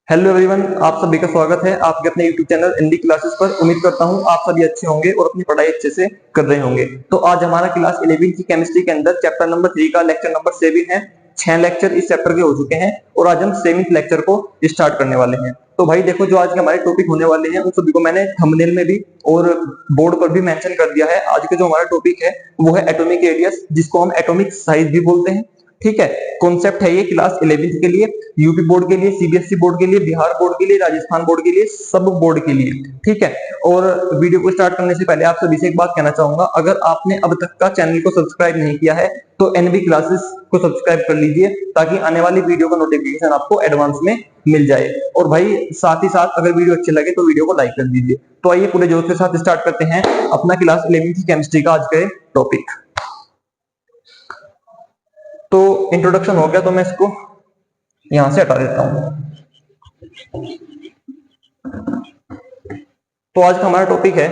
Hello everyone, आप सभी का स्वागत है आपके अपने यूट्यूब चैनल हिंदी क्लासेस पर। उम्मीद करता हूँ आप सभी अच्छे होंगे और अपनी पढ़ाई अच्छे से कर रहे होंगे। तो आज हमारा क्लास 11 की केमिस्ट्री के अंदर चैप्टर नंबर 3 का लेक्चर नंबर 7 है। 6 लेक्चर इस चैप्टर के हो चुके हैं और आज हम 7th लेक्चर को स्टार्ट करने वाले हैं। तो भाई देखो, जो आज के हमारे टॉपिक होने वाले हैं उन सभी को मैंने थंबनेल में भी और बोर्ड पर भी मेंशन कर दिया है। आज के जो हमारा टॉपिक है वो है एटॉमिक रेडियस, जिसको हम एटॉमिक साइज भी बोलते हैं। ठीक है, कॉन्सेप्ट है ये क्लास 11th के लिए, यूपी बोर्ड के लिए, सीबीएसई बोर्ड के लिए, बिहार बोर्ड के लिए, राजस्थान बोर्ड के लिए, सब बोर्ड के लिए। ठीक है, और वीडियो को स्टार्ट करने से पहले आप सभी से एक बात कहना चाहूंगा, अगर आपने अब तक का चैनल को सब्सक्राइब नहीं किया है तो एनवी क्लासेस को सब्सक्राइब कर लीजिए, ताकि आने वाली वीडियो का नोटिफिकेशन आपको एडवांस में मिल जाए। और भाई साथ ही साथ अगर वीडियो अच्छी लगे तो वीडियो को लाइक कर दीजिए। तो आइए पूरे जोश के साथ स्टार्ट करते हैं अपना क्लास 11th की केमिस्ट्री का आज का टॉपिक। तो इंट्रोडक्शन हो गया, तो मैं इसको यहां से हटा देता हूं। तो आज का हमारा टॉपिक है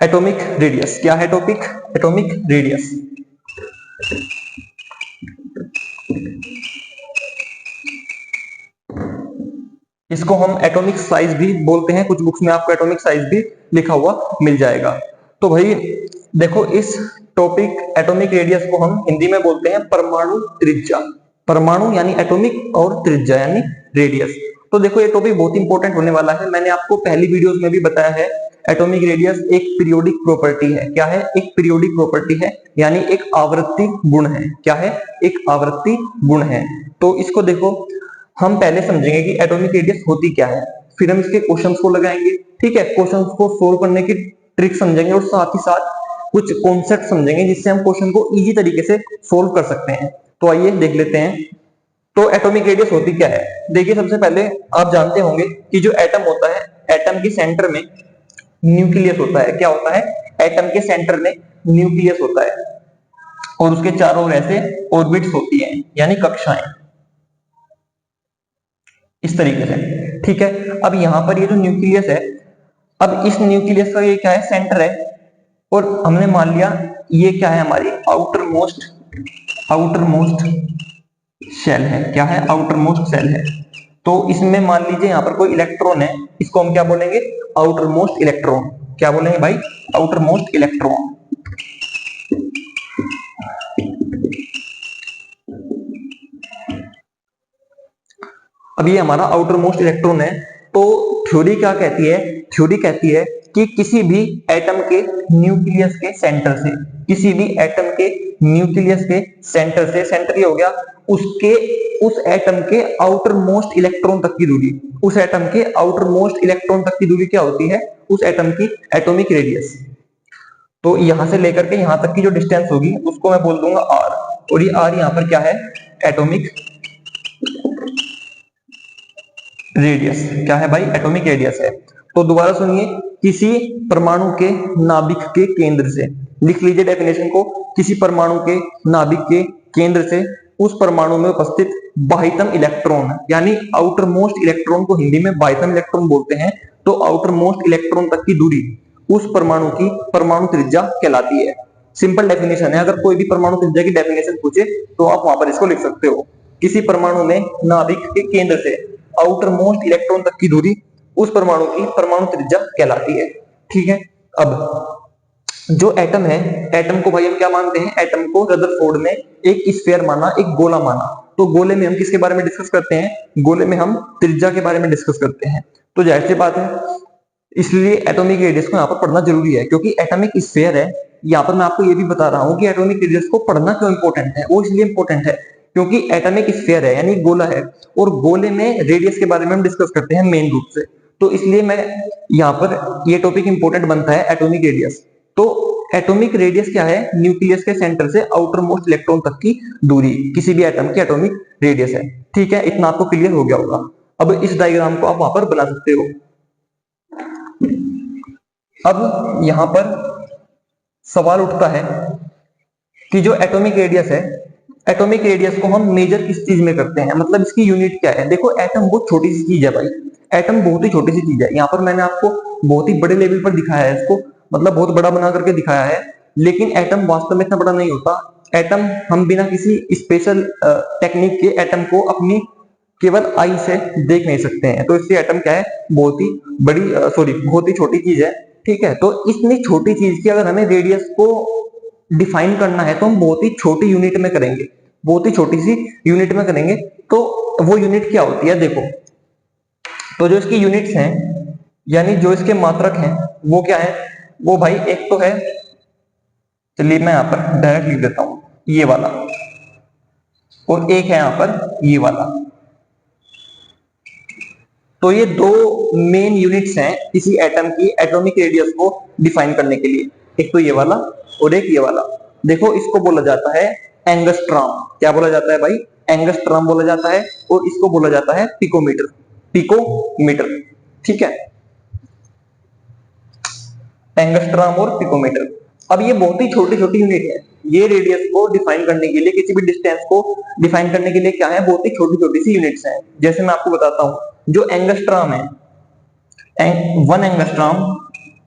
एटॉमिक रेडियस। क्या है टॉपिक? Atomic radius. इसको हम एटॉमिक साइज भी बोलते हैं, कुछ बुक्स में आपको एटॉमिक साइज भी लिखा हुआ मिल जाएगा। तो भाई देखो, इस टॉपिक एटॉमिक रेडियस को हम हिंदी में बोलते हैं परमाणु त्रिज्या। परमाणु यानी एटॉमिक और त्रिज्या यानी रेडियस। तो देखो, ये टॉपिक बहुत इंपॉर्टेंट होने वाला है। मैंने आपको पहली वीडियोस में भी बताया है, एटॉमिक रेडियस एक पीरियोडिक प्रॉपर्टी है। क्या है? एक पीरियोडिक प्रॉपर्टी है, यानी एक आवर्ती गुण है। क्या है? एक आवर्ती गुण है। तो इसको देखो, हम पहले समझेंगे कि एटॉमिक रेडियस होती क्या है, फिर हम इसके क्वेश्चंस को लगाएंगे। ठीक है, क्वेश्चंस को सोल्व करने की ट्रिक समझेंगे और साथ ही साथ कुछ कॉन्सेप्ट समझेंगे जिससे हम क्वेश्चन को इजी तरीके से सोल्व कर सकते हैं। तो आइए देख लेते हैं। तो एटॉमिक रेडियस होती क्या है? देखिए, सबसे पहले आप जानते होंगे कि जो एटम होता है, एटम के सेंटर में न्यूक्लियस होता है। क्या होता है? एटम के सेंटर में न्यूक्लियस होता है और उसके चारों ओर ऐसे ऑर्बिट्स होती हैं, यानी कक्षाएं, इस तरीके से। ठीक है, अब यहां पर ये जो न्यूक्लियस है, अब इस न्यूक्लियस का ये क्या है? सेंटर है। और हमने मान लिया ये क्या है? हमारी आउटर मोस्ट शेल है। क्या है? आउटर मोस्ट शेल है। तो इसमें मान लीजिए यहां पर कोई इलेक्ट्रॉन है, इसको हम क्या बोलेंगे? Outer most electron. क्या बोलेंगे भाई? Outer most electron. अब ये हमारा आउटर मोस्ट इलेक्ट्रॉन है। तो थ्योरी क्या कहती है? थ्योरी कहती है कि किसी भी एटम के न्यूक्लियस के सेंटर से, किसी भी एटम के न्यूक्लियस के सेंटर से, सेंटर ये हो गया उसके, उस एटम के आउटर मोस्ट इलेक्ट्रॉन तक की दूरी, उस एटम के आउटर मोस्ट इलेक्ट्रॉन तक की दूरी क्या होती है? उस एटम की एटॉमिक रेडियस। तो यहां से लेकर के यहां तक की जो डिस्टेंस होगी उसको मैं बोल दूंगा आर, और ये आर यहां पर क्या है? Atomic radius. क्या है भाई? एटॉमिक रेडियस है। तो दोबारा सुनिए, किसी परमाणु के नाभिक के केंद्र से, लिख लीजिए डेफिनेशन को, किसी परमाणु के नाभिक के केंद्र से उस परमाणु में उपस्थित बाह्यतम इलेक्ट्रॉन, यानी आउटर मोस्ट इलेक्ट्रॉन को हिंदी में बाह्यतम इलेक्ट्रॉन बोलते हैं। तो आउटर मोस्ट इलेक्ट्रॉन तक की दूरी उस परमाणु की परमाणु त्रिज्या कहलाती है। सिंपल डेफिनेशन है, अगर कोई भी परमाणु त्रिज्या की डेफिनेशन पूछे तो आप वहां पर इसको लिख सकते हो। किसी परमाणु में नाभिक के केंद्र से आउटर मोस्ट इलेक्ट्रॉन तक की दूरी उस परमाणु की परमाणु त्रिज्या कहलाती है। ठीक है, अब जो एटम है, एटम को भाई हम क्या मानते हैं? एटम को रदरफोर्ड ने एक स्फीयर माना, एक गोला माना। तो गोले में हम किसके बारे में डिस्कस करते हैं? गोले में हम त्रिज्या के बारे में डिस्कस करते हैं। तो जाहिर सी बात है, इसलिए एटॉमिक रेडियस को यहाँ पर पढ़ना जरूरी है, क्योंकि एटॉमिक स्फीयर है। यहाँ पर मैं आपको ये भी बता रहा हूँ कि एटॉमिक रेडियस को पढ़ना क्यों इंपॉर्टेंट है। वो इसलिए इंपॉर्टेंट है क्योंकि एटॉमिक स्फीयर है, यानी गोला है, और गोले में रेडियस के बारे में हम डिस्कस करते हैं मेन रूप से। तो इसलिए मैं यहाँ पर ये टॉपिक इंपॉर्टेंट बनता है, एटॉमिक रेडियस। तो एटॉमिक रेडियस क्या है? न्यूक्लियस के सेंटर से आउटर मोस्ट इलेक्ट्रॉन तक की दूरी किसी भी एटम की एटॉमिक रेडियस है। ठीक है, इतना आपको क्लियर हो गया होगा। अब इस डायग्राम को आप वहां पर बना सकते हो। अब यहां पर सवाल उठता है कि जो एटॉमिक रेडियस है, एटॉमिक रेडियस को हम मेजर किस चीज में करते हैं, मतलब इसकी यूनिट क्या है? देखो, एटम बहुत छोटी सी चीज है भाई, एटम बहुत ही छोटी सी चीज है। यहाँ पर मैंने आपको बहुत ही बड़े लेवल पर दिखाया है इसको, मतलब बहुत बड़ा बना करके दिखाया है, लेकिन एटम वास्तव में इतना बड़ा नहीं होता। एटम हम बिना किसी स्पेशल टेक्निक के एटम को अपनी केवल आई से देख नहीं सकते हैं। तो इसलिए एटम क्या है, बहुत ही बड़ी बहुत ही छोटी चीज है। ठीक है, तो इतनी छोटी चीज की अगर हमें रेडियस को डिफाइन करना है तो हम बहुत ही छोटी यूनिट में करेंगे, बहुत ही छोटी सी यूनिट में करेंगे। तो वो यूनिट क्या होती है, देखो, तो जो इसकी यूनिट्स हैं यानी जो इसके मात्रक हैं वो क्या है, वो भाई एक तो है, चलिए मैं यहां पर डायरेक्ट लिख देता हूं, ये वाला, और एक है यहां पर ये वाला। तो ये दो मेन यूनिट्स हैं किसी एटम की एटॉमिक रेडियस को डिफाइन करने के लिए, एक तो ये वाला और एक ये वाला। देखो इसको बोला जाता है एंगस्ट्रॉम। क्या बोला जाता है भाई, एंगस्ट्रॉम बोला जाता है, और इसको बोला जाता है पिकोमीटर, पिकोमीटर। ठीक है, एंगस्ट्रॉम और पिकोमीटर। अब ये बहुत ही छोटी छोटी यूनिट है, ये रेडियस को डिफाइन करने के लिए, किसी भी डिस्टेंस को डिफाइन करने के लिए क्या है, बहुत ही छोटी छोटी सी यूनिट्स हैं। जैसे मैं आपको बताता हूं, जो एंगस्ट्रॉम है, 1 angstrom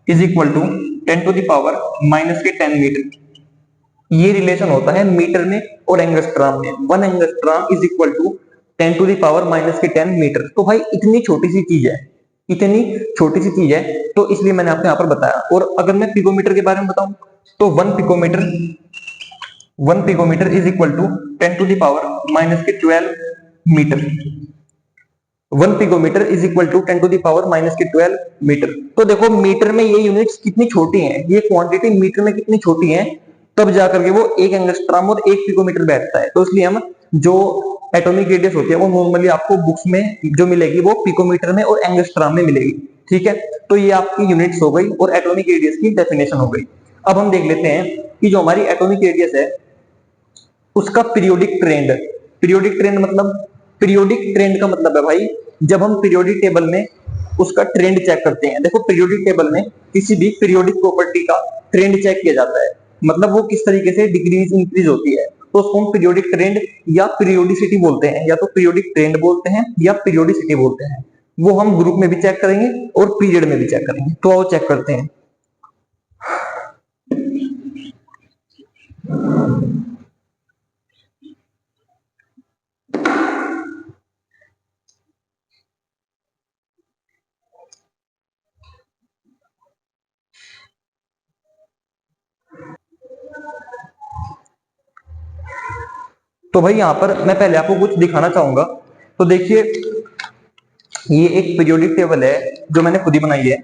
is equal to 10⁻⁻10 metre. ये रिलेशन होता है मीटर में और एंगस्ट्रॉम में। 1 angstrom is equal to 10⁻⁻10 metre. तो भाई इतनी छोटी सी चीज है, इतनी छोटी सी चीज है, तो इसलिए मैंने आपको यहाँ पर बताया। और अगर मैं पिकोमीटर के बारे में बताऊं तो 1 picometre is equal to 10⁻⁻12 metre. 1 picometre is equal to 10⁻⁻12 metre. तो देखो मीटर में ये यूनिट्स कितनी छोटी हैं, ये क्वांटिटी मीटर में कितनी छोटी है, तब जाकर के वो 1 एंगस्ट्रॉम और 1 पिकोमीटर बैठता है। तो इसलिए हम जो एटॉमिक रेडियस होती है वो नॉर्मली आपको बुक्स में जो मिलेगी वो पिकोमीटर में और एंगस्ट्रॉम में मिलेगी। ठीक है, तो ये आपकी यूनिट्स हो गई और एटॉमिक रेडियस की डेफिनेशन हो गई। अब हम देख लेते हैं कि जो हमारी एटॉमिक रेडियस है उसका पीरियोडिक ट्रेंड। पीरियोडिक ट्रेंड मतलब, पीरियोडिक ट्रेंड का मतलब है भाई, जब हम पीरियोडिक टेबल में उसका ट्रेंड चेक करते हैं। देखो पीरियोडिक टेबल में किसी भी पीरियोडिक प्रॉपर्टी का ट्रेंड चेक किया जाता है, मतलब वो किस तरीके से डिक्रीज इंक्रीज होती है, तो उसको हम पीरियोडिक ट्रेंड या पीरियोडिसिटी बोलते हैं, या तो पीरियोडिक ट्रेंड बोलते हैं या पीरियोडिसिटी बोलते हैं। वो हम ग्रुप में भी चेक करेंगे और पीरियड में भी चेक करेंगे। तो आओ चेक करते हैं। तो भाई यहां पर मैं पहले आपको कुछ दिखाना चाहूंगा। तो देखिए ये एक पीरियोडिक टेबल है जो मैंने खुद ही बनाई है।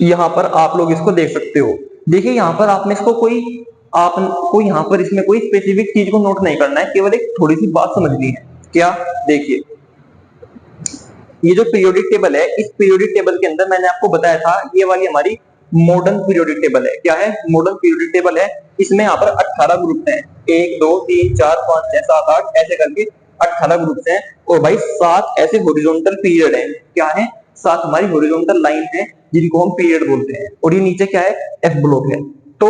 यहाँ पर आप लोग इसको देख सकते हो। देखिए यहाँ पर आपने इसको आपको यहाँ पर इसमें कोई स्पेसिफिक चीज को नोट नहीं करना है, केवल एक थोड़ी सी बात समझनी है। क्या, देखिए ये जो पीरियोडिक टेबल है, इस पीरियोडिक टेबल के अंदर मैंने आपको बताया था ये वाली हमारी मॉडर्न पीरियोडिक टेबल है। क्या है, मॉडर्न पीरियोडिक टेबल है। इसमें यहाँ पर 18 ग्रुप हैं, 1 2 3 4 5 6 7 8 ऐसे करके 18 ग्रुप हैं। और भाई 7 ऐसे हॉरिजॉन्टल पीरियड है। क्या है, 7 हमारी हॉरिजॉन्टल लाइन है जिनको हम पीरियड बोलते हैं। और ये नीचे क्या है, एफ ब्लॉक है। तो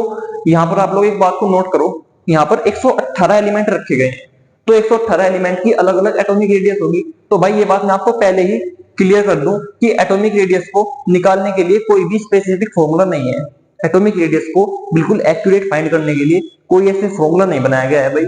यहाँ पर आप लोग एक बात को नोट करो, यहाँ पर 118 एलिमेंट रखे गए हैं। तो 118 एलिमेंट की अलग अलग एटॉमिक रेडियस होगी। तो भाई ये बात मैं आपको पहले ही क्लियर कर दूं कि एटॉमिक रेडियस को निकालने के लिए कोई भी स्पेसिफिक फॉर्मूला नहीं है। एटॉमिक रेडियस को बिल्कुल एक्यूरेट फाइंड करने के लिए कोई ऐसे फॉर्मूला नहीं बनाया गया है भाई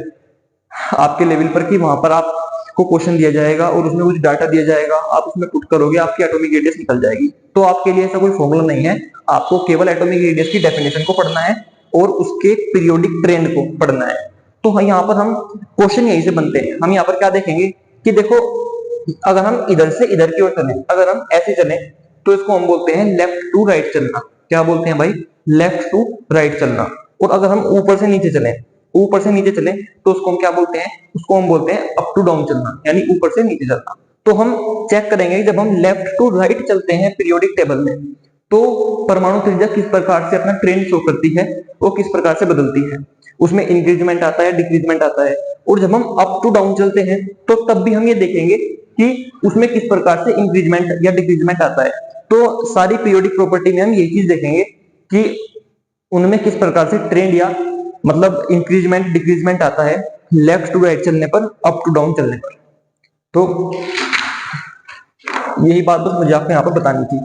आपके लेवल पर, कि वहां पर आपको क्वेश्चन दिया जाएगा और उसमें कुछ डाटा दिया जाएगा, आप उसमें पुट करोगे आपकी एटॉमिक रेडियस निकल जाएगी। तो आपके लिए ऐसा कोई फॉर्मूला नहीं है। आपको केवल एटॉमिक रेडियस की डेफिनेशन को पढ़ना है और उसके पीरियोडिक ट्रेंड को पढ़ना है। तो यहाँ पर हम क्वेश्चन यहीं से बनते हैं। हम यहाँ पर क्या देखेंगे कि देखो अगर हम इधर से इधर की ओर चले, अगर हम ऐसे चले तो इसको हम बोलते हैं लेफ्ट टू राइट चलना। क्या बोलते हैं भाई, लेफ्ट टू राइट चलना। और अगर हम ऊपर से नीचे चले, ऊपर से नीचे चले तो उसको हम क्या बोलते हैं, उसको हम बोलते हैं अप टू डाउन चलना, यानी ऊपर से नीचे चलना। तो हम चेक करेंगे जब हम लेफ्ट टू राइट चलते हैं पीरियोडिक टेबल में, तो परमाणु त्रिज्या किस प्रकार से अपना ट्रेंड शो करती है, वो किस प्रकार से बदलती है, उसमें इंक्रीजमेंट आता है, डिक्रीजमेंट आता है। और जब हम अप टू डाउन चलते हैं तो तब भी हम ये देखेंगे कि उसमें किस प्रकार से इंक्रीजमेंट या डिक्रीजमेंट आता है। तो सारी पीरियोडिक प्रॉपर्टी में हम ये चीज देखेंगे कि उनमें किस प्रकार से ट्रेंड या मतलब इंक्रीजमेंट डिक्रीजमेंट आता है लेफ्ट टू राइट चलने पर, अप टू डाउन चलने पर। तो यही बात बस मुझे आपको यहाँ पर बतानी थी।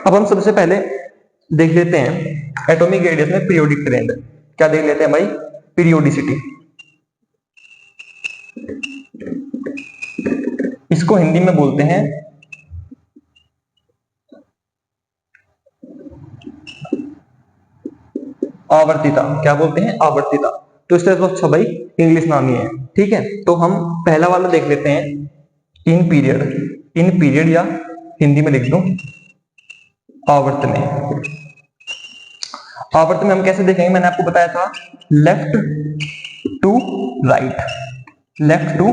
अब हम सबसे पहले देख लेते हैं एटॉमिक रेडियस में पीरियोडिक ट्रेंड। क्या देख लेते हैं भाई, पीरियोडिसिटी। इसको हिंदी में बोलते हैं आवर्तिता। क्या बोलते हैं, आवर्तिता। तो इससे तो अच्छा भाई इंग्लिश नाम ही है। ठीक है, तो हम पहला वाला देख लेते हैं, इन पीरियड। इन पीरियड या हिंदी में लिख दो आवर्त में। आवर्त में हम कैसे देखेंगे, मैंने आपको बताया था left to right, left to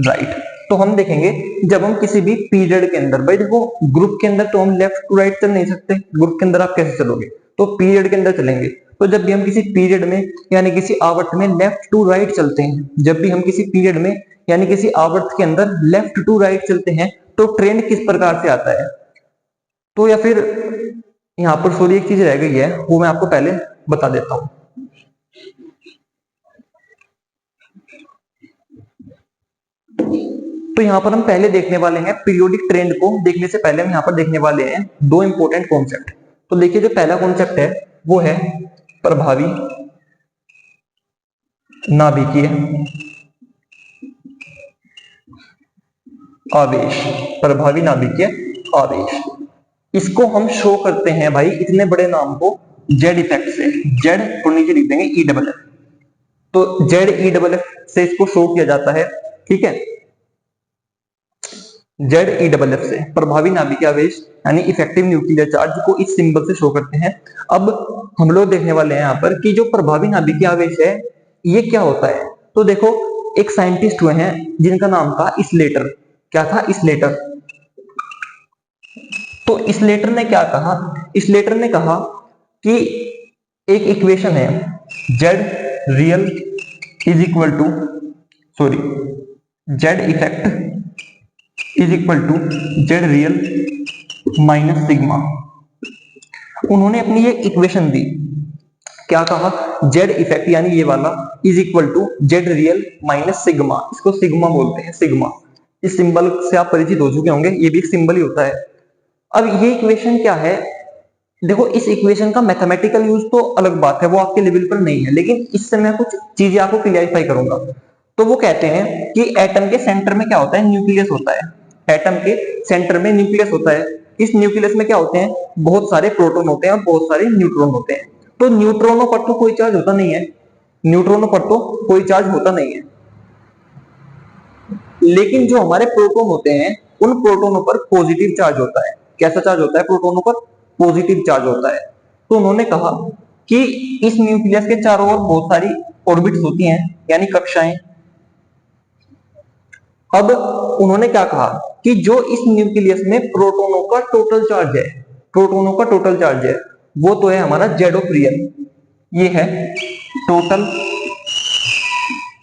right. तो हम देखेंगे जब हम किसी भी पीरियड के अंदर, भाई देखो ग्रुप के अंदर तो हम लेफ्ट टू राइट चल नहीं सकते, ग्रुप के अंदर आप कैसे चलोगे, तो पीरियड के अंदर चलेंगे। तो जब भी हम किसी पीरियड में यानी किसी आवर्त में लेफ्ट टू राइट चलते हैं, जब भी हम किसी पीरियड में यानी किसी आवर्त के अंदर लेफ्ट टू राइट चलते हैं, तो ट्रेंड किस प्रकार से आता है। तो या फिर यहां पर सॉरी एक चीज रह गई है, वो मैं आपको पहले बता देता हूं। तो यहां पर हम पहले देखने वाले हैं पीरियोडिक ट्रेंड को देखने से पहले हम यहां पर देखने वाले हैं दो इंपॉर्टेंट कॉन्सेप्ट। तो देखिए जो पहला कॉन्सेप्ट है वो है प्रभावी नाभिकीय आवेश। प्रभावी नाभिकीय आवेश, इसको हम शो करते हैं भाई इतने बड़े नाम को जेड इफेक्ट से। जेड को नीचे लिख देंगे ई डबल एफ। तो जेड ई डबल एफ से इसको शो किया जाता है। ठीक है, जेड ई डबल एफ से प्रभावी नाभिकीय आवेश यानी इफेक्टिव न्यूक्लियर चार्ज को इस सिंबल से शो करते हैं। अब हम लोग देखने वाले हैं यहाँ पर कि जो प्रभावी नाभिकीय आवेश है ये क्या होता है। तो देखो एक साइंटिस्ट हुए हैं जिनका नाम था स्लेटर। क्या था, स्लेटर। तो स्लेटर ने क्या कहा, स्लेटर ने कहा कि एक इक्वेशन है Z real is equal to sorry Z effect is equal to Z real minus sigma. उन्होंने अपनी ये इक्वेशन दी, क्या कहा, जेड इफेक्ट यानी ये वाला is equal to Z real minus sigma. इसको सिग्मा बोलते हैं, सिग्मा। इस सिंबल से आप परिचित हो चुके होंगे, ये भी एक सिंबल ही होता है। अब ये इक्वेशन क्या है, देखो इस इक्वेशन का मैथमेटिकल यूज तो अलग बात है, वो आपके लेवल पर नहीं है, लेकिन इससे मैं कुछ चीजें आपको क्लियरिफाई करूंगा। तो वो कहते हैं कि एटम के सेंटर में क्या होता है, न्यूक्लियस होता है। एटम के सेंटर में न्यूक्लियस होता है। इस न्यूक्लियस में क्या होते हैं, बहुत सारे प्रोटॉन होते हैं और बहुत सारे न्यूट्रॉन होते हैं। तो न्यूट्रॉनों पर तो कोई चार्ज होता नहीं है, न्यूट्रॉनों पर तो कोई चार्ज होता नहीं है, लेकिन जो हमारे प्रोटॉन होते हैं उन प्रोटॉनों पर पॉजिटिव चार्ज होता है। कैसा चार्ज होता है, प्रोटॉनों पर पॉजिटिव चार्ज होता है। तो उन्होंने कहा कि इस न्यूक्लियस के चारों ओर बहुत सारी ऑर्बिट्स होती हैं यानी कक्षाएं। अब उन्होंने क्या कहा कि जो इस न्यूक्लियस में प्रोटॉनों का टोटल चार्ज है, प्रोटॉनों का टोटल चार्ज है, वो तो है हमारा जेड ऑफ रियल। ये है total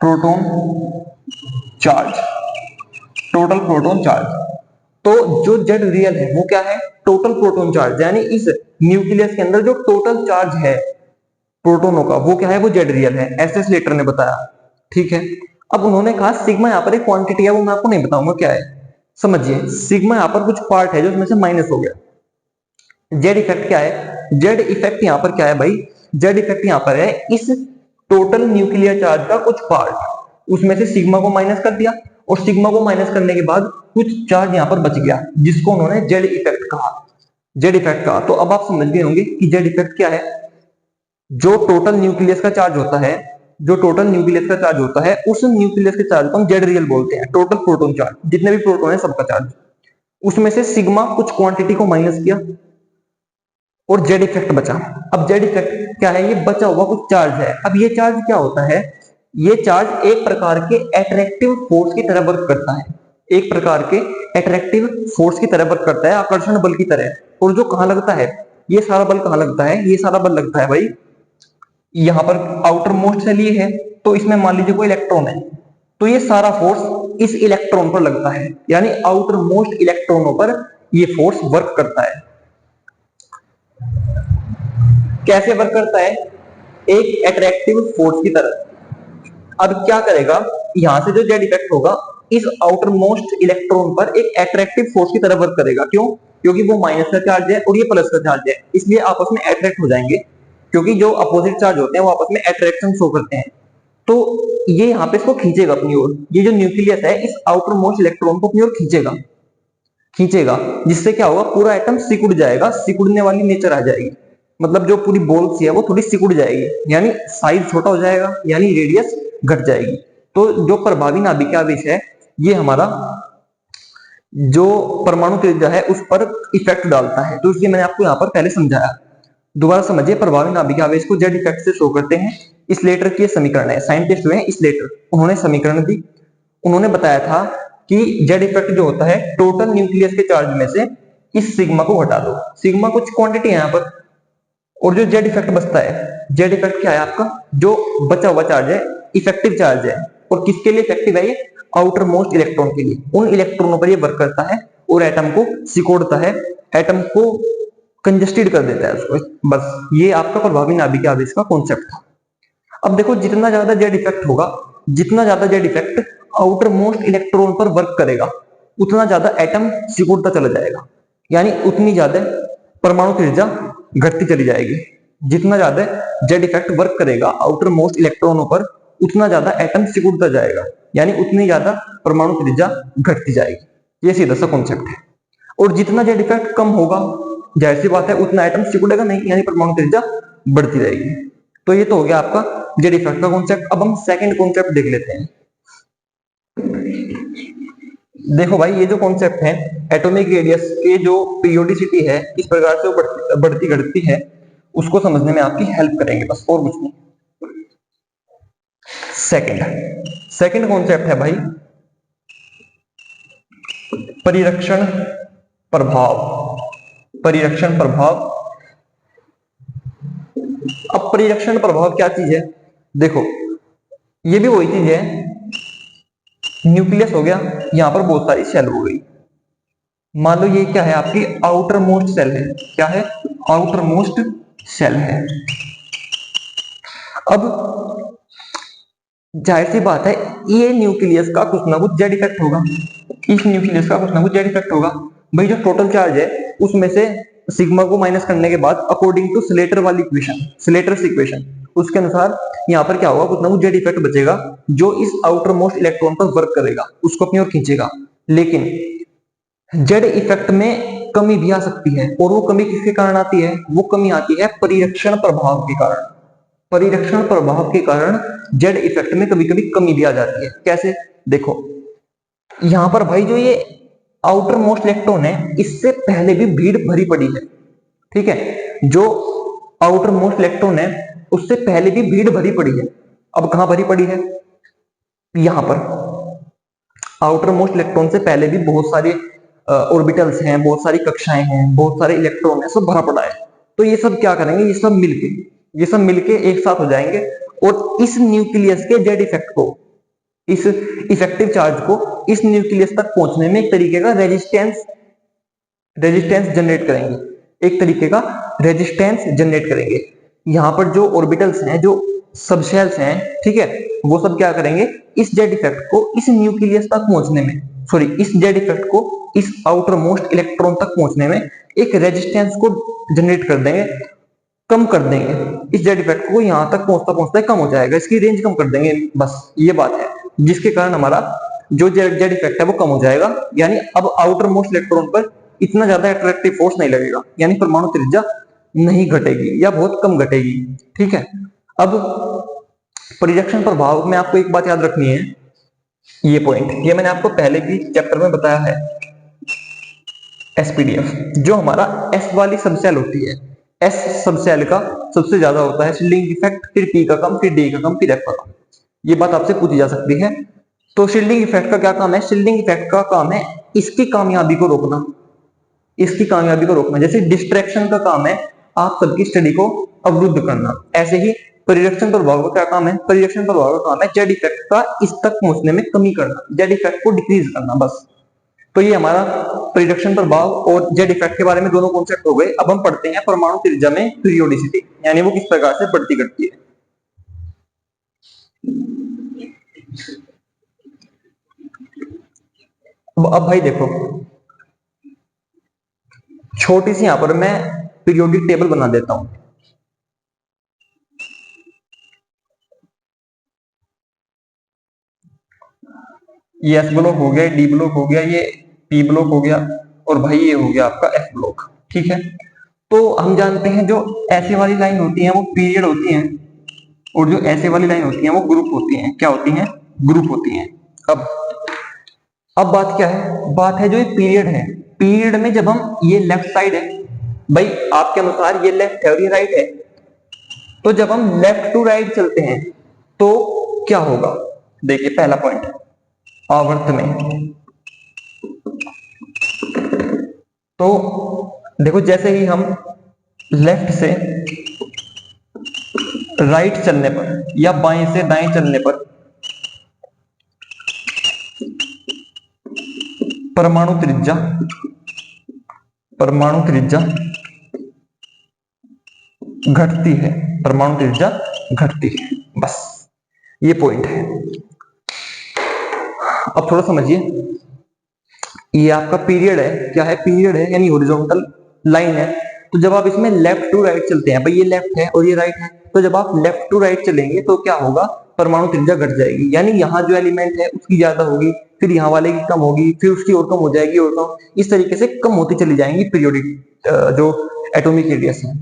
proton charge, total proton charge. तो जो जेड रियल है वो क्या है, टोटल प्रोटॉन चार्ज, यानी इस न्यूक्लियस के अंदर जो टोटल चार्ज है प्रोटॉनों का वो क्या है, वो जेड रियल है, ऐसे स्लेटर ने बताया। ठीक है, अब उन्होंने कहा सिग्मा यहाँ पर एक क्वांटिटी है, वो मैं आपको नहीं बताऊंगा क्या है, समझिए। सिग्मा यहाँ पर कुछ पार्ट है जो उसमें से माइनस हो गया। जेड इफेक्ट क्या है, जेड इफेक्ट यहाँ पर क्या है भाई, जेड इफेक्ट यहाँ पर है इस टोटल न्यूक्लियर चार्ज का कुछ पार्ट, उसमें से सिग्मा को माइनस कर दिया और सिग्मा को माइनस करने के बाद कुछ चार्ज यहाँ पर बच गया जिसको उन्होंने जेड इफेक्ट कहा, जेड इफेक्ट कहा। तो अब आप समझ गए होंगे कि जेड इफेक्ट क्या है। जो टोटल न्यूक्लियस का चार्ज होता है, जो टोटल न्यूक्लियस का चार्ज होता है, उस न्यूक्लियस के चार्ज को हम जेड रियल बोलते हैं, टोटल प्रोटॉन चार्ज, जितने भी प्रोटॉन है सबका चार्ज। उसमें से सिग्मा कुछ क्वांटिटी को माइनस किया और जेड इफेक्ट बचा। अब जेड इफेक्ट क्या है, ये बचा हुआ कुछ चार्ज है। अब ये चार्ज क्या होता है, ये चार्ज एक प्रकार के अट्रैक्टिव फोर्स की तरह वर्क करता है, एक प्रकार के अट्रैक्टिव फोर्स की तरह वर्क करता है, आकर्षण बल की तरह। और जो कहां लगता है, ये सारा बल कहां लगता है, ये सारा बल लगता है भाई यहां पर आउटर मोस्ट से लिए है। तो इसमें मान लीजिए कोई इलेक्ट्रॉन है, तो ये सारा फोर्स इस इलेक्ट्रॉन पर लगता है, यानी आउटर मोस्ट इलेक्ट्रॉनों पर ये फोर्स वर्क करता है। कैसे वर्क करता है, एक अट्रैक्टिव फोर्स की तरह। अब क्या करेगा, यहां से जो जेड इफेक्ट होगा इस आउटर मोस्ट इलेक्ट्रॉन पर एक अट्रैक्टिव फोर्स की तरह वर्क करेगा। क्यों, क्योंकि वो माइनस का चार्ज है और ये प्लस का चार्ज है, इसलिए आपस में अट्रैक्ट हो जाएंगे। क्योंकि जो अपोजिट चार्ज होते हैं वो आपस में अट्रैक्शन शो करते हैं। तो ये यहाँ पे इसको खींचेगा अपनी ओर, ये जो न्यूक्लियस है इस आउटर मोस्ट इलेक्ट्रॉन को अपनी ओर खींचेगा खींचेगा जिससे क्या होगा, पूरा एटम सिकुड़ जाएगा, सिकुड़ने वाली नेचर आ जाएगी। मतलब जो पूरी बॉल सी है वो थोड़ी सिकुड़ जाएगी, यानी साइज छोटा हो जाएगा, यानी रेडियस घट जाएगी। तो जो प्रभावी नाभिकीय आवेश है ये हमारा जो परमाणु त्रिज्या है उस पर इफेक्ट डालता है। तो इसलिए मैंने आपको यहाँ पर पहले समझाया। दोबारा समझिए, प्रभावी नाभिकीय आवेश को जेड इफेक्ट से शो करते हैं। स्लेटर की समीकरण है, साइंटिस्ट हुए स्लेटर, उन्होंने समीकरण दी। उन्होंने बताया था कि जेड इफेक्ट जो होता है टोटल न्यूक्लियस के चार्ज में से इस सिग्मा को घटा दो। सिग्मा कुछ क्वांटिटी है यहाँ पर, और जो जेड इफेक्ट बचता है, जेड इफेक्ट क्या है आपका, जो बचा हुआ चार्ज है इफेक्टिव चार्ज है। और किसके लिए इफेक्टिव है ये, आउटर मोस्ट इलेक्ट्रॉन के लिए। उन इलेक्ट्रॉनों पर ये वर्क करता है और एटम को सिकोड़ता है, एटम को कंजस्टेड कर देता है उसको। बस ये आपका प्रभावी नाभिकीय आवेश का कॉन्सेप्ट था। अब देखो, जितना ज्यादा जेड इफेक्ट होगा, जितना ज्यादा Z effect outer most electron पर वर्क करेगा, उतना ज्यादा एटम सिकुड़ता चला जाएगा, यानी उतनी ज्यादा परमाणु त्रिज्या घटती चली जाएगी। जितना ज्यादा जेड इफेक्ट वर्क करेगा आउटर मोस्ट इलेक्ट्रॉनों पर, उतना ज्यादा एटम सिकुड़ता जाएगा, यानी उतनी ज्यादा परमाणु त्रिज्या घटती जाएगी। ये सीधा सा कॉन्सेप्ट है। और जितना जेड इफेक्ट कम होगा, जाहिर सी बात है उतना एटम सिकुड़ेगा नहीं, यानी परमाणु त्रिज्या बढ़ती जाएगी। तो ये तो हो गया आपका जेड इफेक्ट का कॉन्सेप्ट। अब हम सेकंड कॉन्सेप्ट देख लेते हैं। देखो भाई, ये जो कॉन्सेप्ट है एटॉमिक रेडियस के जो पीरियोडिसिटी है किस प्रकार से वो बढ़ती घटती है, उसको समझने में आपकी हेल्प करेंगे, बस और कुछ नहीं। सेकंड कॉन्सेप्ट है भाई परिरक्षण प्रभाव। परिरक्षण प्रभाव। अब परिरक्षण प्रभाव क्या चीज है, देखो ये भी वही चीज है, न्यूक्लियस हो गया, यहां पर बहुत सारी सेल हो गई। मान लो ये क्या है, आपकी आउटर मोस्ट सेल है। क्या है, आउटर मोस्ट सेल है। अब जाहिर सी बात है ये न्यूक्लियस का कुछ ना कुछ जेड इफेक्ट होगा, इस न्यूक्लियस का कुछ ना कुछ जेड इफेक्ट होगा। भाई जो टोटल चार्ज है उसमें से सिग्मा को माइनस करने के बाद अकॉर्डिंग टू स्लेटर वाली इक्वेशन, स्लेटर्स इक्वेशन, उसके अनुसार यहाँ पर क्या होगा, कुछ ना कुछ जेड इफेक्ट बचेगा जो इस आउटर मोस्ट इलेक्ट्रॉन पर वर्क करेगा, उसको अपनी ओर खींचेगा। लेकिन जेड इफेक्ट में कमी भी आ सकती है, और वो कमी किसके कारण आती है, वो कमी आती है परिरक्षण प्रभाव के कारण। परिरक्षण प्रभाव के कारण जेड इफेक्ट में कभी कभी कमी भी आ जाती है। कैसे, देखो यहां पर भाई जो ये आउटर मोस्ट इलेक्ट्रॉन है इससे पहले भी भीड़ भरी पड़ी है। ठीक है, जो आउटर मोस्ट इलेक्ट्रॉन है उससे पहले भी भीड़ भरी पड़ी है। अब कहां भरी पड़ी है, यहां पर आउटर मोस्ट इलेक्ट्रॉन से पहले भी बहुत सारे ऑर्बिटल्स हैं, बहुत सारी कक्षाएं हैं, बहुत सारे इलेक्ट्रॉन है, सब भरा पड़ा है। तो ये सब क्या करेंगे, ये सब मिलके एक साथ हो जाएंगे और इस न्यूक्लियस के जेड इफेक्ट को, इस इफेक्टिव चार्ज को इस न्यूक्लियस तक पहुंचने में एक तरीके का रेजिस्टेंस जनरेट करेंगे, एक तरीके का रेजिस्टेंस जनरेट करेंगे। यहां पर जो ऑर्बिटल्स हैं, जो सबशेल्स हैं, ठीक है, वो सब क्या करेंगे, इस जेड इफेक्ट को इस न्यूक्लियस तक पहुंचने में, सॉरी इस जेड इफेक्ट को इस आउटर मोस्ट इलेक्ट्रॉन तक पहुंचने में एक रेजिस्टेंस को जनरेट कर देंगे, कम कर देंगे। इस जेड इफेक्ट को यहां तक पहुंचता पहुंचता कम हो जाएगा, इसकी रेंज कम कर देंगे, बस ये बात है, जिसके कारण हमारा जो जेड इफेक्ट है वो कम हो जाएगा। यानी अब आउटर मोस्ट इलेक्ट्रॉन पर इतना ज्यादा अट्रैक्टिव फोर्स नहीं लगेगा, यानी परमाणु त्रिज्या नहीं घटेगी या बहुत कम घटेगी। ठीक है, अब परिरक्षण प्रभाव में आपको एक बात याद रखनी है, ये पॉइंट ये मैंने आपको पहले भी चैप्टर में बताया है। एसपीडीएफ जो हमारा एस वाली सबसेल होती है, एस सबसेल का सबसे ज्यादा होता है शील्डिंग इफेक्ट, फिर पी का कम, फिर डी का कम, फिर एफ का कम। ये बात आपसे पूछी जा सकती है। तो शील्डिंग इफेक्ट का क्या काम है, शील्डिंग इफेक्ट का काम है इसकी कामयाबी को रोकना, इसकी कामयाबी को रोकना। जैसे डिस्ट्रैक्शन का काम है आप सबकी स्टडी को अवरुद्ध करना, ऐसे ही परिरक्षण प्रभाव का क्या काम है, परिरक्षण प्रभाव का काम है जेड इफेक्ट का इस तक पहुंचने में कमी करना, जेड इफेक्ट को डिक्रीज करना, बस। तो ये हमारा परिरक्षण प्रभाव और जेड इफेक्ट के बारे में दोनों कॉन्सेप्ट हो गए। अब हम पढ़ते हैं परमाणु त्रिज्या में पीरियोडिसिटी, यानी वो किस प्रकार से बढ़ती घटती है। अब भाई देखो, छोटी सी यहां पर मैं पीरियोडिक टेबल बना देता हूं। ये एस ब्लॉक हो गया, डी ब्लॉक हो गया, ये पी ब्लॉक हो गया, और भाई ये हो गया आपका एफ ब्लॉक। ठीक है, तो हम जानते हैं जो ऐसे वाली लाइन होती है वो पीरियड होती है, और जो ऐसे वाली लाइन होती है वो ग्रुप होती है। क्या होती है? ग्रुप होती है। अब अब बात क्या है? बात है जो ये पीरियड है, पीरियड में जब हम, ये लेफ्ट साइड है भाई आपके अनुसार, ये लेफ्ट है और ये राइट है, तो जब हम लेफ्ट टू राइट चलते हैं तो क्या होगा? देखिए पहला पॉइंट, आवर्त में, तो देखो जैसे ही हम लेफ्ट से राइट चलने पर या बाएं से दाएं चलने पर परमाणु त्रिज्या घटती है, परमाणु त्रिज्या घटती है। बस ये पॉइंट है। अब थोड़ा समझिए, ये आपका पीरियड है, क्या है? पीरियड है, यानी हॉरिजॉन्टल लाइन है। तो जब आप इसमें लेफ्ट टू राइट चलते हैं, भाई ये लेफ्ट है और ये राइट है, तो जब आप लेफ्ट टू राइट चलेंगे तो क्या होगा? परमाणु त्रिज्या घट जाएगी, यानी यहाँ जो एलिमेंट है उसकी ज्यादा होगी, फिर यहाँ वाले की कम होगी, फिर उसकी और कम हो जाएगी, और कम, इस तरीके से कम होती चली जाएंगी पीरियोडिक जो एटॉमिक रेडियस है,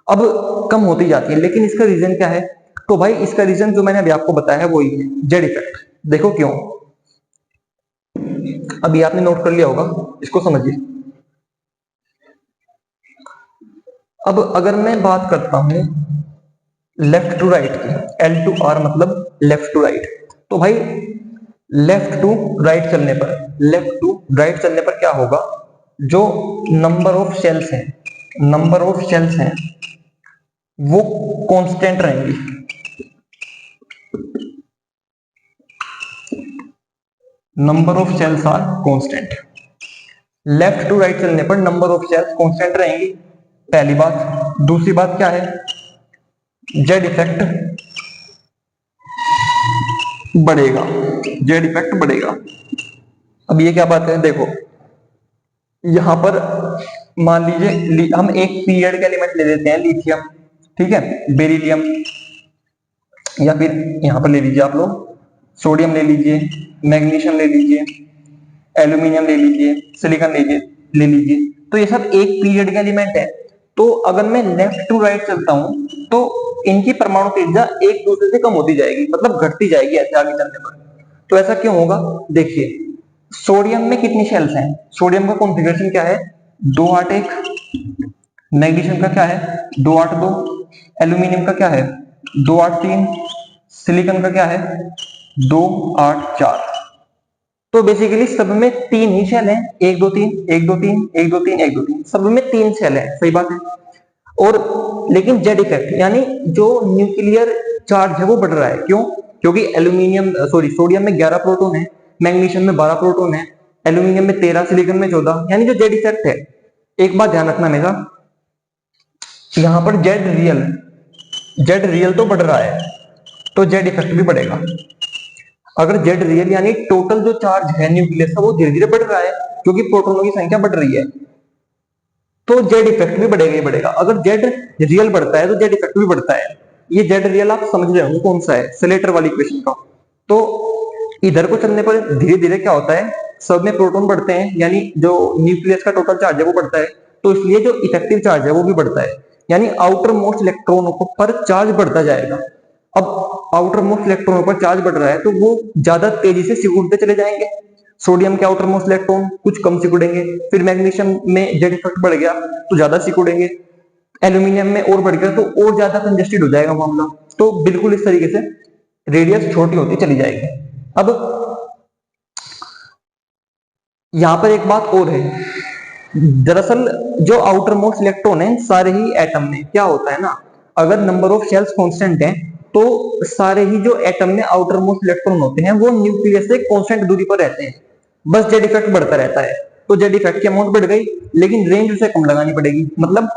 अब कम होती जाती है। लेकिन इसका रीजन क्या है? तो भाई इसका रीजन जो मैंने अभी आपको बताया है वही है, जेड इफेक्ट। देखो क्यों, अभी आपने नोट कर लिया होगा, इसको समझिए। अब अगर मैं बात करता हूं लेफ्ट टू राइट की, एल टू आर मतलब लेफ्ट टू राइट, तो भाई लेफ्ट टू राइट चलने पर, लेफ्ट टू राइट चलने पर क्या होगा? जो नंबर ऑफ शेल्स हैं, नंबर ऑफ शेल्स हैं वो कांस्टेंट रहेंगी। Number of shells are constant. Left to right चलने पर नंबर ऑफ शेल्स कांस्टेंट रहेंगी, पहली बात। दूसरी बात क्या है? जेड इफेक्ट बढ़ेगा, जेड इफेक्ट बढ़ेगा। अब ये क्या बात है? देखो यहां पर मान लीजिए हम एक पीरियड का एलिमेंट ले लेते हैं, लिथियम, ठीक है, बेरिलियम, या फिर यहां पर ले लीजिए आप लोग सोडियम ले लीजिए, मैग्नीशियम ले लीजिए, एल्यूमिनियम ले लीजिए, सिलिकॉन ले लीजिए, तो ये सब एक पीरियड के एलिमेंट है। तो अगर मैं लेफ्ट टू राइट चलता हूं तो इनकी परमाणु त्रिज्या एक दूसरे से कम होती जाएगी, मतलब घटती जाएगी ऐसे आगे चलने पर। तो ऐसा क्यों होगा? देखिए सोडियम में कितनी शेल्स हैं? सोडियम का कॉन्फ़िगरेशन क्या है? 281। मैग्नीशियम का क्या है? 282। एल्यूमिनियम का क्या है? 283। सिलिकॉन का क्या है? 284। तो बेसिकली सब में तीन ही शेल हैं, 1 2 3 1 2 3 1 2 3 1 2 3, सब में तीन शेल है, सही बात है। और लेकिन जेड इफेक्ट यानी जो न्यूक्लियर चार्ज है वो बढ़ रहा है, क्यों? क्योंकि सोडियम में 11 प्रोटॉन है, मैग्नीशियम में 12 प्रोटॉन है, एल्यूमिनियम में 13, सिलिकॉन में 14, यानी जो जेड इफेक्ट है, एक बात ध्यान रखना हमेशा, यहां पर जेड रियल तो बढ़ रहा है, तो जेड इफेक्ट भी बढ़ेगा। अगर जेड रियल यानी टोटल जो चार्ज है न्यूक्लियस का वो धीरे धीरे बढ़ रहा है क्योंकि प्रोटॉनों की संख्या बढ़ रही है, तो जेड इफेक्ट भी बढ़ेगा ही बढ़ेगा। अगर जेड रियल बढ़ता है तो जेड इफेक्ट भी बढ़ता है। ये जेड रियल आप समझ रहे होंगे कौन सा है, सेलेटर वाली इक्वेशन का। तो इधर को चलने पर धीरे धीरे क्या होता है, सब में प्रोटॉन बढ़ते हैं, यानी जो न्यूक्लियस का टोटल चार्ज है वो बढ़ता है, तो इसलिए जो इफेक्टिव चार्ज है वो भी बढ़ता है, यानी आउटर मोस्ट इलेक्ट्रॉनों पर चार्ज बढ़ता जाएगा। अब आउटर मोस्ट इलेक्ट्रॉनों पर चार्ज बढ़ रहा है तो वो ज्यादा तेजी से सिकुड़ते चले जाएंगे। सोडियम के आउटर मोस्ट इलेक्ट्रॉन कुछ कम सिकुड़ेंगे, फिर मैग्नीशियम में जेड इफेक्ट बढ़ गया तो ज्यादा सिकुड़ेंगे, एल्यूमिनियम में और बढ़ गया तो और ज्यादा कंजेस्टेड हो जाएगा मामला। तो बिल्कुल इस तरीके से रेडियस छोटी होती चली जाएगी। अब यहां पर एक बात और है, दरअसल जो आउटर मोस्ट इलेक्ट्रॉन है सारे ही एटम में क्या होता है ना, अगर नंबर ऑफ शेल्स कांस्टेंट है तो सारे ही जो एटम में आउटर मोस्ट इलेक्ट्रॉन होते हैं वो न्यूक्लियस से कांस्टेंट दूरी पर रहते हैं, बस जेड इफेक्ट बढ़ता रहता है। तो जेड इफेक्ट की अमाउंट बढ़ गई लेकिन रेंज उसे कम लगानी पड़ेगी, मतलब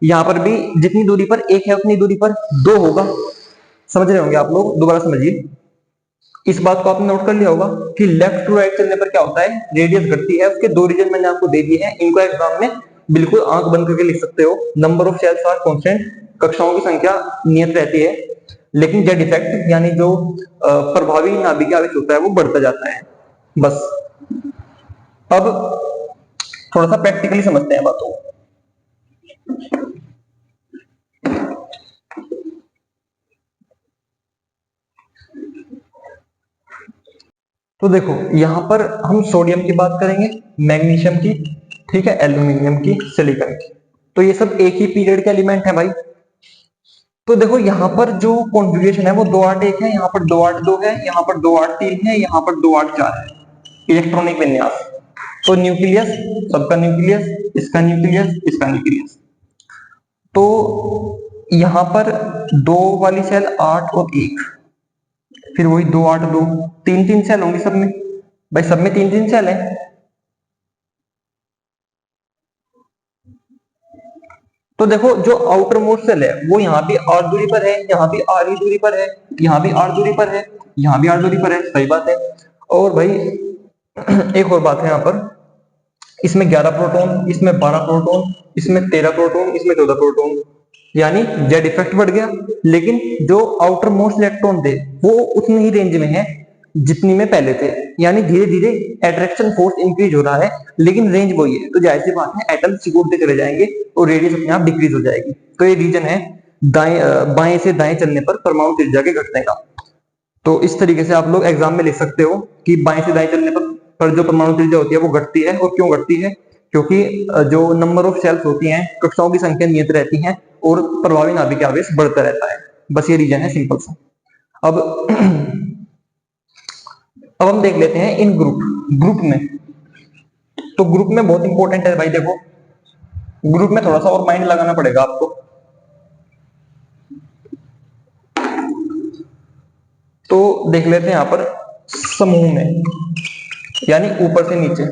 यहां पर भी जितनी दूरी पर एक है उतनी दूरी पर दो होगा। समझ रहे होंगे आप लोग, दोबारा समझिए। इस बात को आपने नोट कर लिया होगा कि लेफ्ट टू राइट चलने पर क्या होता है, रेडियस घटती है। उसके दो रीजन मैंने आपको दे दिए हैं, इनको एग्जाम में बिल्कुल आंख बंद करके लिख सकते हो। Number of shells are constant, कक्षाओं की संख्या नियत रहती है, लेकिन जेड इफेक्ट यानी जो प्रभावी नाभिकीय आवेश होता है वो बढ़ता जाता है। बस अब थोड़ा सा प्रैक्टिकली समझते हैं बातों को। तो देखो यहां पर हम सोडियम की बात करेंगे, मैग्नीशियम की, ठीक है, एल्यूमिनियम की, सिलिकॉन की। तो ये सब एक ही पीरियड के एलिमेंट है भाई। तो देखो यहाँ पर जो कॉन्फ़िगरेशन है वो 2 8 1 है, यहाँ पर 2 8 2 है, यहाँ पर 2 8 3 है, यहाँ पर 2 8 4 है इलेक्ट्रॉनिक विन्यास। तो न्यूक्लियस, सबका न्यूक्लियस, इसका न्यूक्लियस, इसका न्यूक्लियस। तो यहाँ पर 2 वाली सेल 8 और 1, फिर वही 2 8 2, 3 3 सेल होंगी सब में, भाई सब में 3 3 सेल है। तो देखो जो आउटर मोस्ट सेल है वो यहाँ भी आर दूरी पर है, यहाँ भी आर ही दूरी पर है, यहाँ भी आर दूरी पर है, यहाँ भी आर दूरी पर है, सही बात है। और भाई एक और बात है यहाँ पर, इसमें 11 प्रोटॉन, इसमें 12 प्रोटॉन, इसमें 13 प्रोटॉन, इसमें 14 प्रोटॉन, यानी जेड इफेक्ट बढ़ गया। लेकिन जो आउटर मोस्ट इलेक्ट्रॉन थे वो उतनी ही रेंज में है जितनी में पहले थे, यानी धीरे धीरे अट्रैक्शन फोर्स इंक्रीज हो रहा है, लेकिन रेंज वही है। तो जाहिर सी बात है एटम सिकुड़ते चले जाएंगे और रेडियस अपने आप डिक्रीज हो जाएगी। तो ये रीजन है बाएं से दाएं चलने पर परमाणु त्रिज्या के घटने का। तो इस तरीके से आप लोग एग्जाम में लिख सकते हो कि बाएं से दाएं चलने पर जो परमाणु त्रिज्या होती है वो घटती है। और क्यों घटती है? क्योंकि जो नंबर ऑफ सेल्स होती हैं, कक्षाओं की संख्या नियत रहती है और प्रभावी नाभिकीय आवेश बढ़ता रहता है। बस ये रीजन है सिंपल सा। अब अब हम देख लेते हैं इन ग्रुप में। तो ग्रुप में बहुत इंपॉर्टेंट है भाई, देखो ग्रुप में थोड़ा सा और माइंड लगाना पड़ेगा आपको। तो देख लेते हैं यहां पर समूह में, यानी ऊपर से नीचे,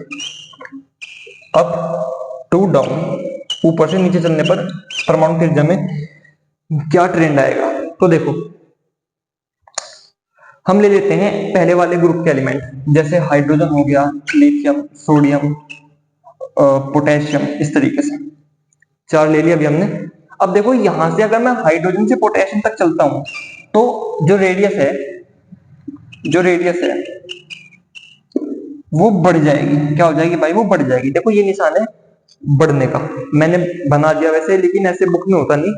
अप टू डाउन, ऊपर से नीचे चलने पर परमाणु त्रिज्या में क्या ट्रेंड आएगा। तो देखो हम ले लेते हैं पहले वाले ग्रुप के एलिमेंट, जैसे हाइड्रोजन हो गया, लिथियम, सोडियम, पोटेशियम, इस तरीके से 4 ले लिया अभी हमने। अब देखो यहां से अगर मैं हाइड्रोजन से पोटेशियम तक चलता हूं तो जो रेडियस है वो बढ़ जाएगी। क्या हो जाएगी भाई? वो बढ़ जाएगी। देखो ये निशान है बढ़ने का, मैंने बना दिया वैसे, लेकिन ऐसे बुक में होता नहीं,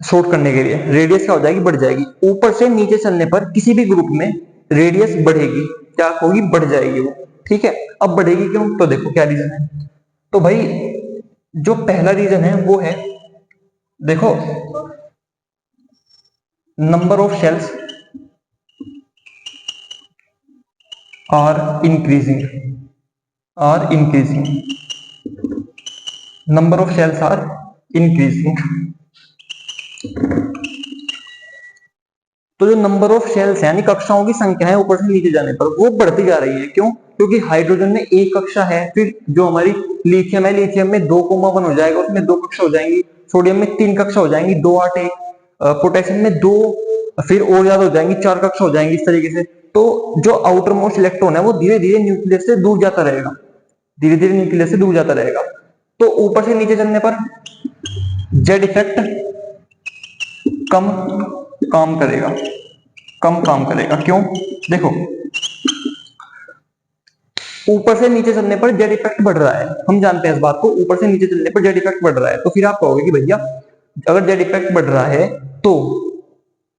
शॉर्ट करने के लिए। रेडियस क्या हो जाएगी? बढ़ जाएगी। ऊपर से नीचे चलने पर किसी भी ग्रुप में रेडियस बढ़ेगी, क्या होगी? बढ़ जाएगी वो, ठीक है। अब बढ़ेगी क्यों? तो देखो क्या रीजन है। तो भाई जो पहला रीजन है वो है, देखो number of cells are increasing, number of cells are increasing. तो जो नंबर ऑफ सेल्स है यानी कक्षाओं की संख्या है ऊपर से नीचे जाने पर वो बढ़ती जा रही है। क्यों? क्योंकि हाइड्रोजन में एक कक्षा है, फिर जो हमारी लिथियम है, लिथियम में 2,1 हो जाएगा, उसमें 2 कक्षा हो जाएंगी, सोडियम में 3 कक्षा हो जाएंगी, 2 8 1, पोटेशियम में 2, फिर और ज्यादा हो जाएंगी, 4 कक्षा हो जाएंगी, इस तरीके से। तो जो आउटर मोस्ट इलेक्ट्रॉन है वो धीरे धीरे न्यूक्लियस से दूर जाता रहेगा, धीरे धीरे न्यूक्लियस से दूर जाता रहेगा। तो ऊपर से नीचे चलने पर जेड इफेक्ट कम काम करेगा। क्यों? देखो ऊपर से नीचे चलने पर जेड इफेक्ट बढ़ रहा है, हम जानते हैं इस बात को, ऊपर से नीचे चलने पर जेड इफेक्ट बढ़ रहा है। तो फिर आप कहोगे कि भैया अगर जेड इफेक्ट बढ़ रहा है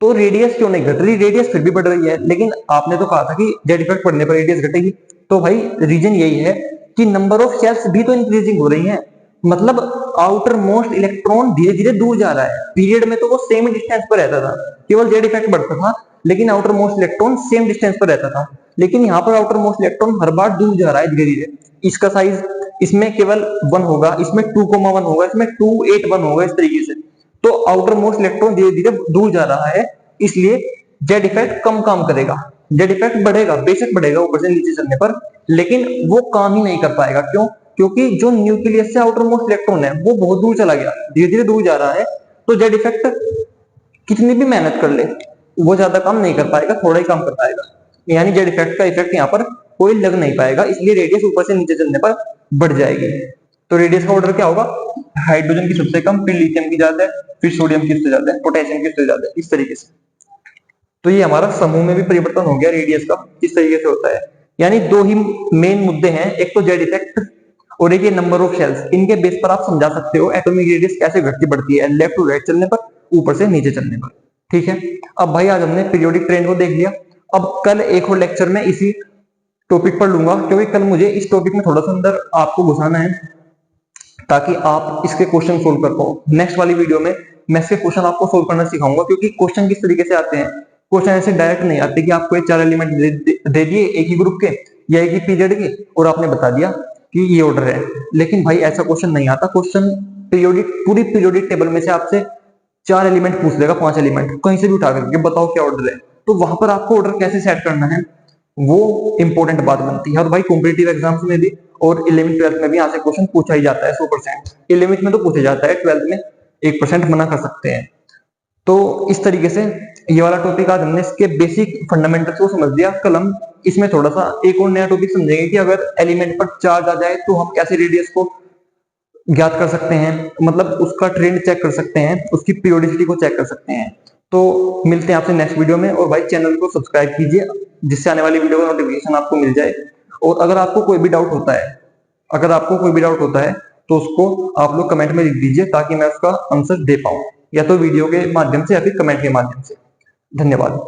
तो रेडियस क्यों नहीं घट रही? रेडियस फिर भी बढ़ रही है, लेकिन आपने तो कहा था कि जेड इफेक्ट बढ़ने पर रेडियस घटेगी। तो भाई रीजन यही है कि नंबर ऑफ सेल्स भी तो इंक्रीजिंग हो रही है, मतलब आउटर मोस्ट इलेक्ट्रॉन धीरे धीरे दूर जा रहा है। पीरियड में तो वो सेम डिस्टेंस पर रहता था, केवल जेड इफेक्ट बढ़ता था, लेकिन outer most electron same distance पर रहता था। लेकिन यहाँ पर आउटर मोस्ट इलेक्ट्रॉन हर बार दूर जा रहा है धीरे धीरे। इसका साइज इसमें केवल 1 होगा, इसमें 2,1 होगा, इसमें 2 8 1 होगा, इस तरीके से। तो आउटर मोस्ट इलेक्ट्रॉन धीरे धीरे दूर जा रहा है, इसलिए जेड इफेक्ट कम काम करेगा। जेड इफेक्ट बढ़ेगा, बेशक बढ़ेगा ऊपर से नीचे चलने पर, लेकिन वो काम ही नहीं कर पाएगा। क्यों? क्योंकि जो न्यूक्लियस से आउटर मोस्ट इलेक्ट्रॉन है वो बहुत दूर चला गया, धीरे धीरे दूर जा रहा है। तो जेड इफेक्ट कितनी भी मेहनत कर ले वो ज्यादा काम नहीं कर पाएगा, थोड़ा ही काम कर पाएगा, यानी जेड इफेक्ट का इफेक्ट यहाँ पर कोई लग नहीं पाएगा, इसलिए रेडियस ऊपर से नीचे चलने पर बढ़ जाएगी। तो रेडियस का ऑर्डर क्या होगा? हाइड्रोजन की सबसे कम, फिर लिथियम की ज्यादा है, फिर सोडियम की उससे ज्यादा है, पोटेशियम की उससे ज्यादा है, इस तरीके से। तो ये हमारा समूह में भी परिवर्तन हो गया रेडियस का, किस तरीके से होता है। यानी दो ही मेन मुद्दे हैं, एक तो जेड इफेक्ट और एक ये नंबर ऑफ शेल्स। इनके बेस पर आप समझा सकते हो एटॉमिक रेडियस कैसे घटती बढ़ती है, लेफ्ट टू राइट चलने पर, ऊपर से नीचे चलने पर। ठीक है, अब भाई आज हमने पीरियोडिक ट्रेंड को देख लिया। अब कल एक और लेक्चर में इसी टॉपिक पर लूंगा, क्योंकि कल मुझे इस टॉपिक में थोड़ा सा अंदर आपको घुसाना है ताकि आप इसके क्वेश्चन सोल्व कर पाओ। नेक्स्ट वाली वीडियो में मैं इसके क्वेश्चन आपको सोल्व करना सिखाऊंगा, क्योंकि क्वेश्चन किस तरीके से आते हैं, क्वेश्चन ऐसे डायरेक्ट नहीं आते कि आपको ये 4 एलिमेंट दे दिए एक ही ग्रुप के या एक ही पीरियड के और आपने बता दिया कि ये ऑर्डर है। लेकिन भाई ऐसा क्वेश्चन नहीं आता। क्वेश्चन पीरियोडिक, पूरी पीरियोडिक टेबल में से आपसे 4 एलिमेंट पूछ लेगा, 5 एलिमेंट कहीं से भी उठा करके बताओ क्या ऑर्डर है। तो वहां पर आपको ऑर्डर कैसे सेट करना है वो इंपॉर्टेंट बात बनती है। और भाई कॉम्पिटिटिव एग्जाम्स में भी और 11th 12th में भी यहाँ से क्वेश्चन पूछा ही जाता है 100%। 11th में तो पूछा जाता है, 12th में 1% मना कर सकते हैं। तो इस तरीके से ये वाला टॉपिक आज हमने इसके बेसिक फंडामेंटल्स को समझ लिया। कल हम इसमें थोड़ा सा एक और नया टॉपिक समझेंगे कि अगर एलिमेंट पर चार्ज आ जाए तो हम कैसे रेडियस को ज्ञात कर सकते हैं, मतलब उसका ट्रेंड चेक कर सकते हैं, उसकी पीरियोडिसिटी को चेक कर सकते हैं। तो मिलते हैं आपसे नेक्स्ट वीडियो में। और भाई चैनल को सब्सक्राइब कीजिए जिससे आने वाली वीडियो का नोटिफिकेशन आपको मिल जाए। और अगर आपको कोई भी डाउट होता है, अगर आपको कोई भी डाउट होता है तो उसको आप लोग कमेंट में लिख दीजिए ताकि मैं उसका आंसर दे पाऊं, या तो वीडियो के माध्यम से या फिर कमेंट के माध्यम से। धन्यवाद।